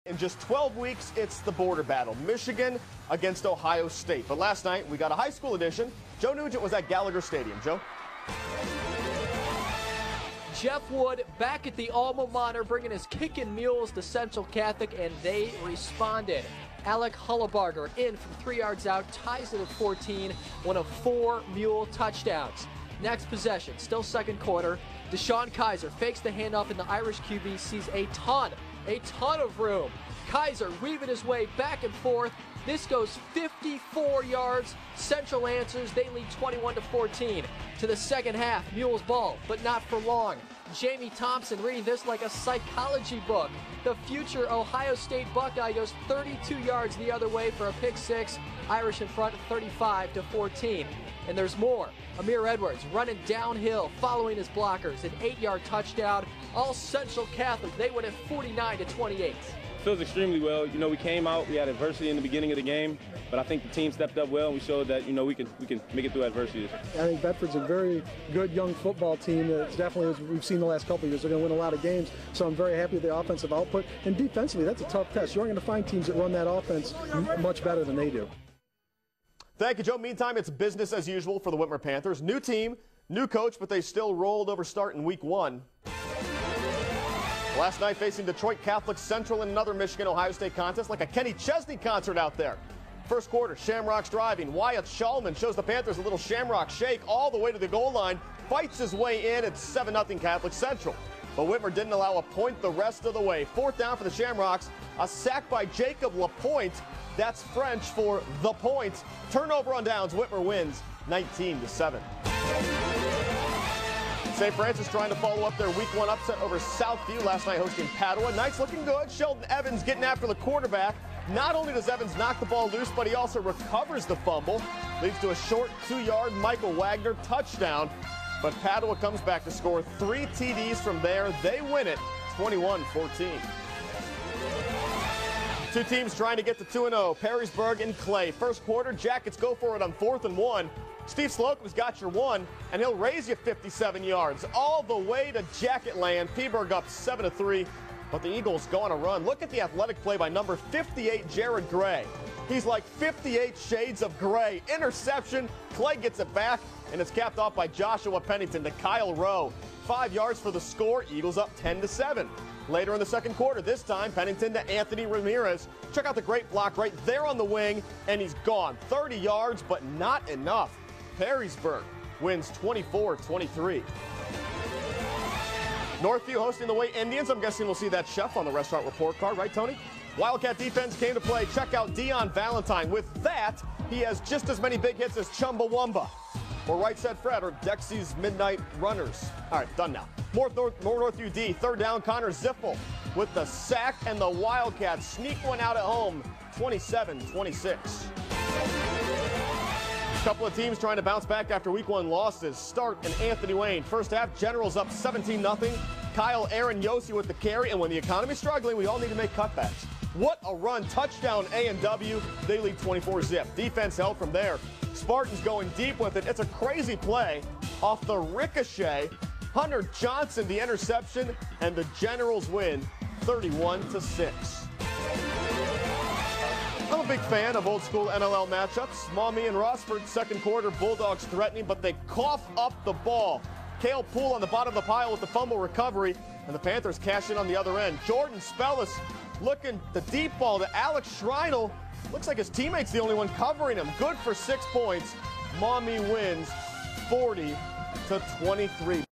In just 12 weeks, it's the border battle. Michigan against Ohio State. But last night, we got a high school edition. Joe Nugent was at Gallagher Stadium. Joe? Jeff Wood back at the alma mater, bringing his kicking mules to Central Catholic, and they responded. Alec Hullebarger in from 3 yards out, ties it at 14, one of 4 mule touchdowns. Next possession, still second quarter. Deshaun Kaiser fakes the handoff, and the Irish QB sees a ton of room. Kaiser weaving his way back and forth. This goes 54 yards. Central answers. They lead 21-14. To the second half, Mules ball, but not for long. Jayme Thompson reading this like a psychology book. The future Ohio State Buckeye goes 32 yards the other way for a pick six. Irish in front 35-14. And there's more. Amir Edwards running downhill, following his blockers. An 8-yard touchdown. All Central Catholic. They win at 49-28. Feels extremely well. You know, we came out, we had adversity in the beginning of the game, but I think the team stepped up well, and we showed that, you know, we can make it through adversity. I think Bedford's a very good young football team. It's definitely, as we've seen the last couple of years, they're going to win a lot of games, so I'm very happy with their offensive output. And defensively, that's a tough test. You aren't going to find teams that run that offense much better than they do. Thank you, Joe. Meantime, it's business as usual for the Whitmer Panthers. New team, new coach, but they still rolled over start in week 1. Last night facing Detroit Catholic Central in another Michigan-Ohio State contest, like a Kenny Chesney concert out there. First quarter, Shamrocks driving. Wyatt Shulman shows the Panthers a little Shamrock shake all the way to the goal line, fights his way in at 7-0 Catholic Central. But Whitmer didn't allow a point the rest of the way. Fourth down for the Shamrocks, a sack by Jacob Lapointe. That's French for the point. Turnover on downs, Whitmer wins 19-7. St. Francis trying to follow up their week 1 upset over Southview last night, hosting Padua. Knights looking good. Sheldon Evans getting after the quarterback. Not only does Evans knock the ball loose, but he also recovers the fumble. Leads to a short 2-yard Michael Wagner touchdown. But Padua comes back to score 3 TDs from there. They win it 21-14. Two teams trying to get to 2-0. Perrysburg and Clay. First quarter, Jackets go for it on 4th and 1. Steve Slocum's got your 1, and he'll raise you 57 yards all the way to Jacket Land. Peaburg up 7-3, but the Eagles go on a run. Look at the athletic play by number 58, Jared Gray. He's like 58 shades of gray. Interception. Clay gets it back, and it's capped off by Joshua Pennington to Kyle Rowe. 5 yards for the score. Eagles up 10-7. Later in the second quarter, this time Pennington to Anthony Ramirez. Check out the great block right there on the wing, and he's gone. 30 yards, but not enough. Perrysburg wins 24-23. Northview hosting the Waite Indians. I'm guessing we'll see that chef on the restaurant report card, right, Tony? Wildcat defense came to play. Check out Dion Valentine. With that, he has just as many big hits as Chumbawamba, or Right Said Fred, or Dexy's Midnight Runners. All right, done now. More Northview D. Third down, Connor Ziffel with the sack, and the Wildcats sneak one out at home, 27-26. Couple of teams trying to bounce back after week 1 losses. Start and Anthony Wayne. First half, Generals up 17-0. Kyle Aaron Yossi with the carry, and when the economy's struggling, we all need to make cutbacks. What a run. Touchdown A&W. They lead 24-zip. Defense held from there. Spartans going deep with it. It's a crazy play off the ricochet. Hunter Johnson, the interception, and the Generals win 31-6. I'm a big fan of old school NLL matchups. Maumee and Rossford, second quarter, Bulldogs threatening, but they cough up the ball. Cale Poole on the bottom of the pile with the fumble recovery, and the Panthers cash in on the other end. Jordan Spellis looking the deep ball to Alex Schreinel. Looks like his teammate's the only one covering him. Good for 6 points. Maumee wins 40-23.